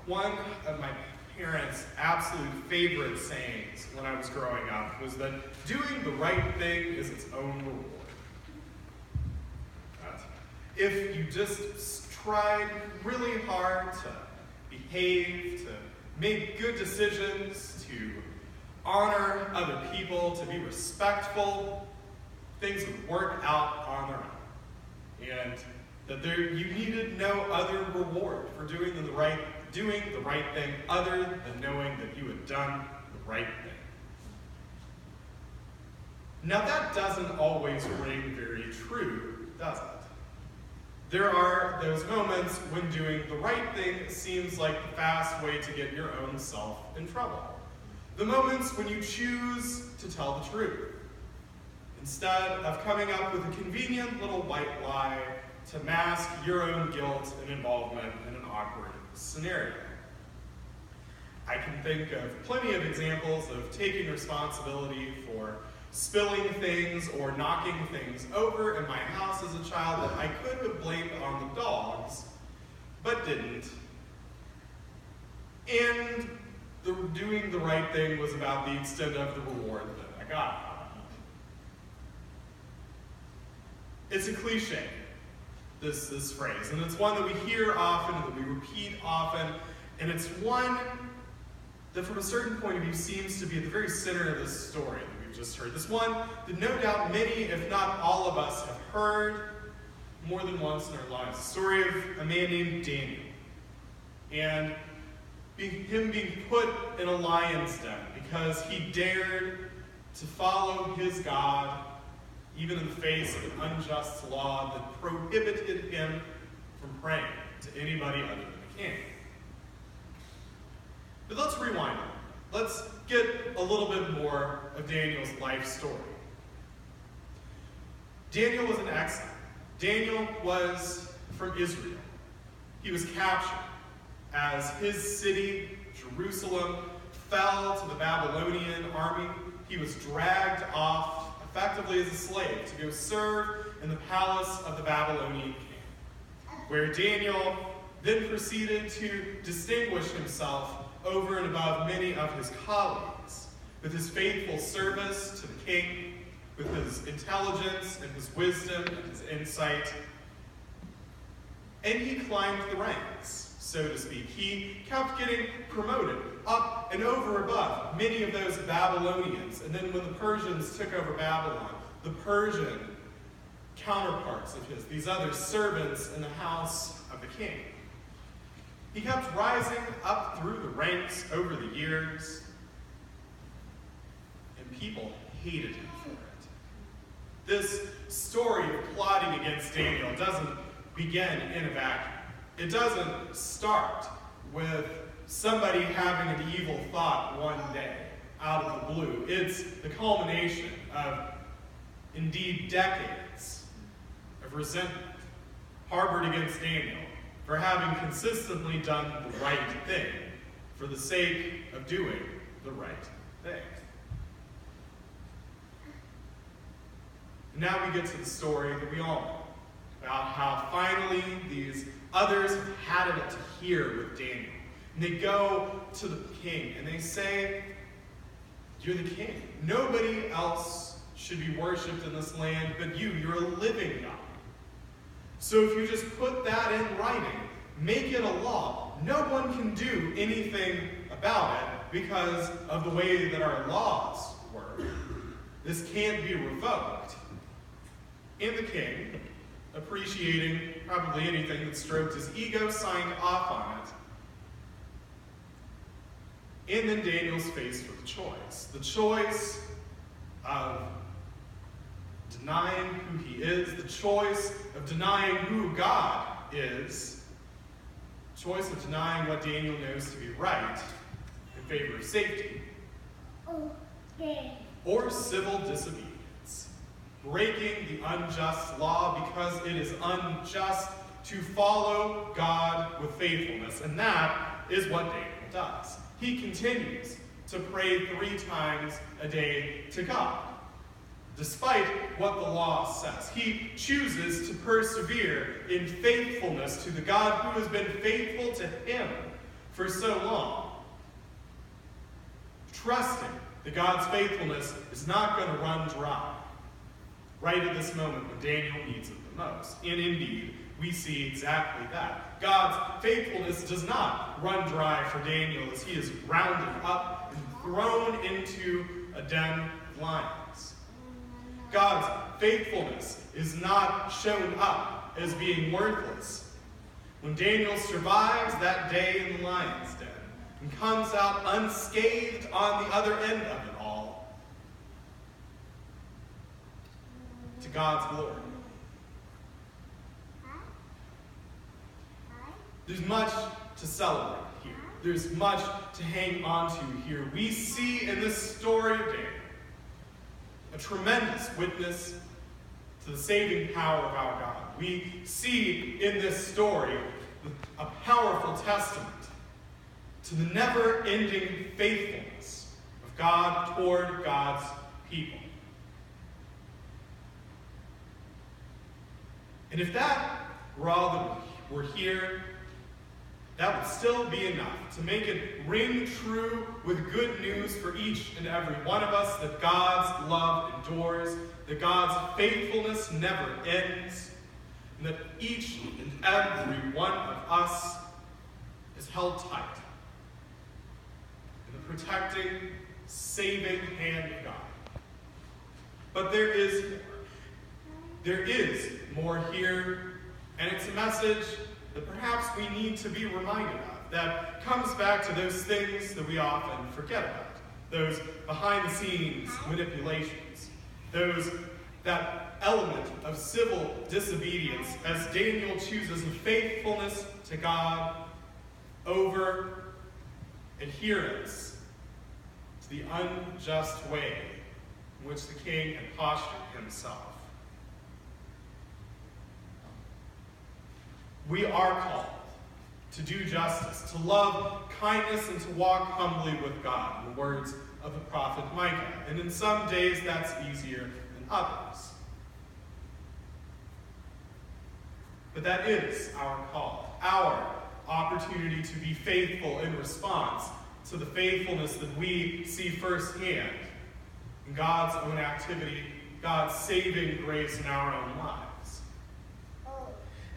One of my parents' absolute favorite sayings when I was growing up was that doing the right thing is its own reward. If you just tried really hard to behave, to make good decisions, to honor other people, to be respectful, things would work out on their own. And that you needed no other reward for doing the right thing other than knowing that you had done the right thing. Now that doesn't always ring very true, does it? There are those moments when doing the right thing seems like the fast way to get your own self in trouble. The moments when you choose to tell the truth, instead of coming up with a convenient little white lie to mask your own guilt and involvement in an awkward scenario. I can think of plenty of examples of taking responsibility for spilling things or knocking things over in my house as a child that I could have blamed on the dogs, but didn't. And doing the right thing was about the extent of the reward that I got. It's a cliche, this phrase, and it's one that we hear often, that we repeat often, and it's one that from a certain point of view seems to be at the very center of this story that we've just heard. This one that no doubt many, if not all of us, have heard more than once in our lives. The story of a man named Daniel. And him being put in a lion's den because he dared to follow his God even in the face of an unjust law that prohibited him from praying to anybody other than the king. But let's rewind it. Let's get a little bit more of Daniel's life story. Daniel was an exile. Daniel was from Israel. He was captured as his city, Jerusalem, fell to the Babylonian army. He was dragged off effectively as a slave to go serve in the palace of the Babylonian king, where Daniel then proceeded to distinguish himself over and above many of his colleagues with his faithful service to the king, with his intelligence and his wisdom and his insight. And he climbed the ranks, so to speak. He kept getting promoted up and over above many of those Babylonians. And then when the Persians took over Babylon, the Persian counterparts of his, these other servants in the house of the king. He kept rising up through the ranks over the years, and people hated him for it. This story of plotting against Daniel doesn't begin in a vacuum. It doesn't start with somebody having an evil thought one day out of the blue. It's the culmination of, indeed, decades of resentment harbored against Daniel for having consistently done the right thing for the sake of doing the right thing. And now we get to the story that we all know, about how finally these others have had it to hear with Daniel. And they go to the king and they say, "You're the king. Nobody else should be worshipped in this land but you. You're a living God. So if you just put that in writing, make it a law, no one can do anything about it because of the way that our laws work. This can't be revoked." And the king, appreciating probably anything that stroked his ego, signed off on it. And then Daniel's faced with a choice. The choice of denying who he is, the choice of denying who God is, the choice of denying what Daniel knows to be right in favor of safety, or civil disobedience, breaking the unjust law because it is unjust to follow God with faithfulness. And that is what Daniel does. He continues to pray 3 times a day to God, despite what the law says. He chooses to persevere in faithfulness to the God who has been faithful to him for so long, trusting that God's faithfulness is not going to run dry right at this moment when Daniel needs it the most. And indeed, we see exactly that. God's faithfulness does not run dry for Daniel as he is rounded up and thrown into a den of lions. God's faithfulness is not shown up as being worthless when Daniel survives that day in the lion's den and comes out unscathed on the other end of it all to God's glory. There's much to celebrate here. There's much to hang on to here. We see in this story of Daniel a tremendous witness to the saving power of our God. We see in this story a powerful testament to the never-ending faithfulness of God toward God's people. And if that were all that were here, that would still be enough to make it ring true with good news for each and every one of us that God's love endures, that God's faithfulness never ends, and that each and every one of us is held tight in the protecting, saving hand of God. But there is more. There is more here, and it's a message that perhaps we need to be reminded of, that comes back to those things that we often forget about, those behind-the-scenes manipulations, that element of civil disobedience as Daniel chooses faithfulness to God over adherence to the unjust way in which the king had postured himself. We are called to do justice, to love kindness, and to walk humbly with God, in the words of the prophet Micah. And in some days that's easier than others. But that is our call, our opportunity to be faithful in response to the faithfulness that we see firsthand in God's own activity, God's saving grace in our own lives.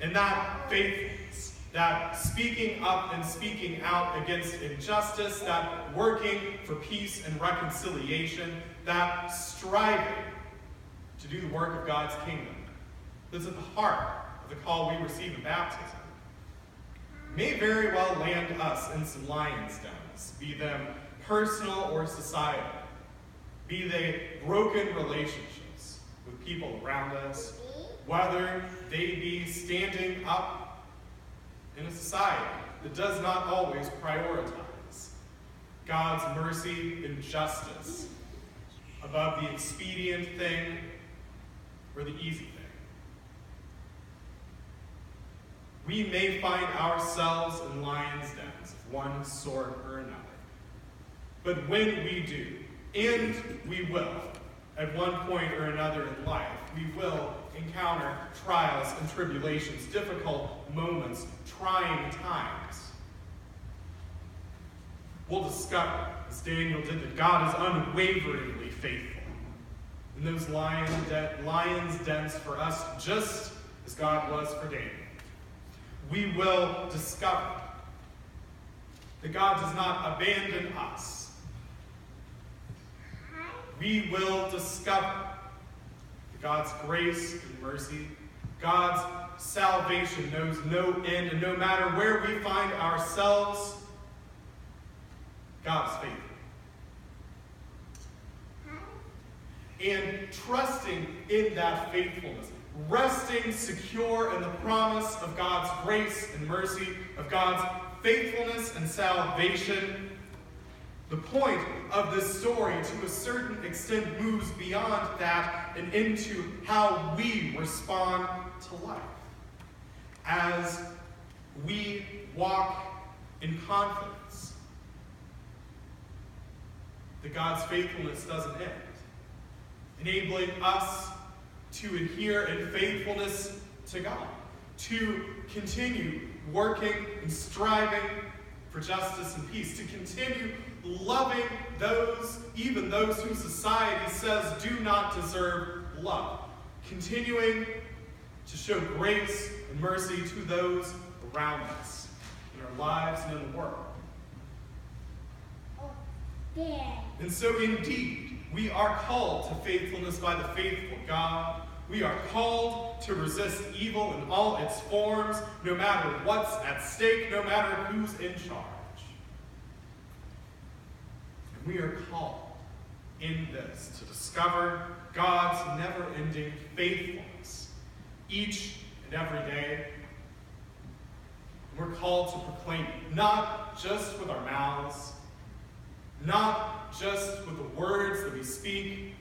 And that faithfulness, that speaking up and speaking out against injustice, that working for peace and reconciliation, that striving to do the work of God's kingdom, that's at the heart of the call we receive in baptism, may very well land us in some lions' dens, be them personal or societal, be they broken relationships with people around us, whether they be standing up in a society that does not always prioritize God's mercy and justice above the expedient thing or the easy thing. We may find ourselves in lions' dens of one sort or another. But when we do, and we will, at one point or another in life, we will encounter trials and tribulations, difficult moments, trying times. We'll discover, as Daniel did, that God is unwaveringly faithful in those lions' dens for us, just as God was for Daniel. We will discover that God does not abandon us. We will discover God's grace and mercy, God's salvation knows no end, and no matter where we find ourselves, God is faithful. And trusting in that faithfulness, resting secure in the promise of God's grace and mercy, of God's faithfulness and salvation, the point of this story, to a certain extent, moves beyond that and into how we respond to life. As we walk in confidence that God's faithfulness doesn't end, enabling us to adhere in faithfulness to God, to continue working and striving for for justice and peace, to continue loving those, even those whom society says do not deserve love, continuing to show grace and mercy to those around us, in our lives and in the world. And so indeed, we are called to faithfulness by the faithful God. We are called to resist evil in all its forms, no matter what's at stake, no matter who's in charge. And we are called in this to discover God's never-ending faithfulness each and every day. And we're called to proclaim it, not just with our mouths, not just with the words that we speak,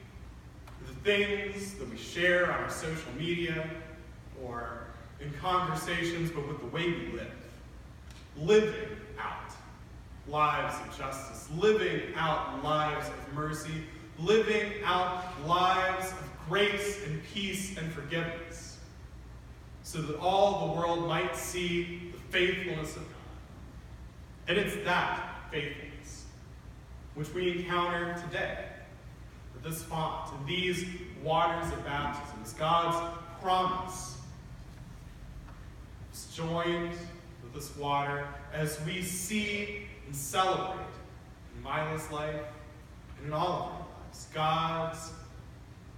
the things that we share on our social media or in conversations, but with the way we live. Living out lives of justice, living out lives of mercy, living out lives of grace and peace and forgiveness, so that all the world might see the faithfulness of God. And it's that faithfulness which we encounter today with this font and these waters of baptism, is God's promise. It's joined with this water as we see and celebrate in Mila's life and in all of our lives God's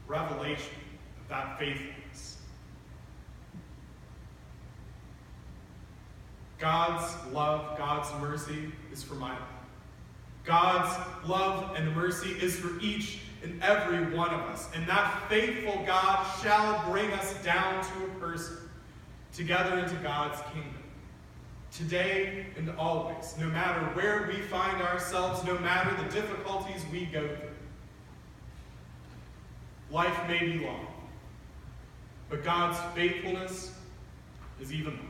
revelation of that faithfulness. God's love, God's mercy is for Mila. God's love and mercy is for each and every one of us. And that faithful God shall bring us down to a person, together into God's kingdom, today and always, no matter where we find ourselves, no matter the difficulties we go through. Life may be long, but God's faithfulness is even longer.